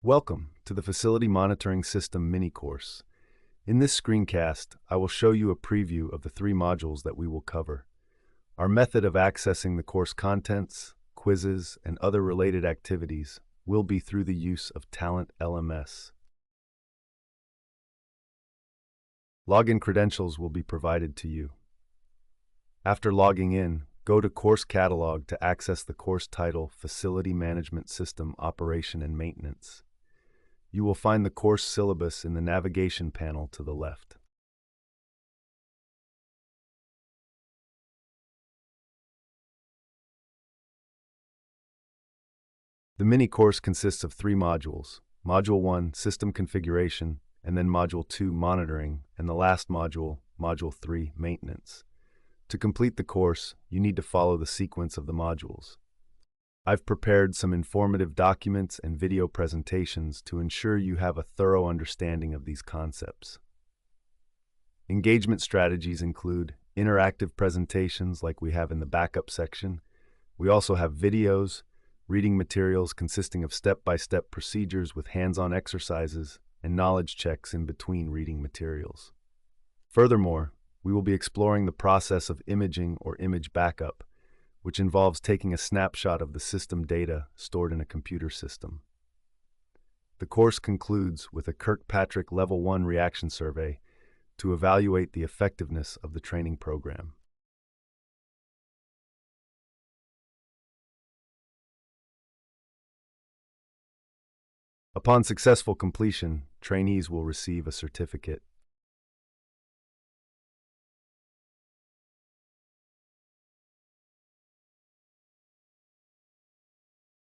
Welcome to the Facility Monitoring System mini course. In this screencast, I will show you a preview of the 3 modules that we will cover. Our method of accessing the course contents, quizzes, and other related activities will be through the use of Talent LMS. Login credentials will be provided to you. After logging in, go to Course Catalog to access the course title Facility Management System Operation and Maintenance. You will find the course syllabus in the navigation panel to the left. The mini course consists of 3 modules. Module 1, System Configuration, and then Module 2, Monitoring, and the last module, Module 3, Maintenance. To complete the course, you need to follow the sequence of the modules. I've prepared some informative documents and video presentations to ensure you have a thorough understanding of these concepts. Engagement strategies include interactive presentations like we have in the backup section. We also have videos, reading materials consisting of step-by-step procedures with hands-on exercises, and knowledge checks in between reading materials. Furthermore, we will be exploring the process of imaging or image backup, which involves taking a snapshot of the system data stored in a computer system. The course concludes with a Kirkpatrick Level 1 reaction survey to evaluate the effectiveness of the training program. Upon successful completion, trainees will receive a certificate.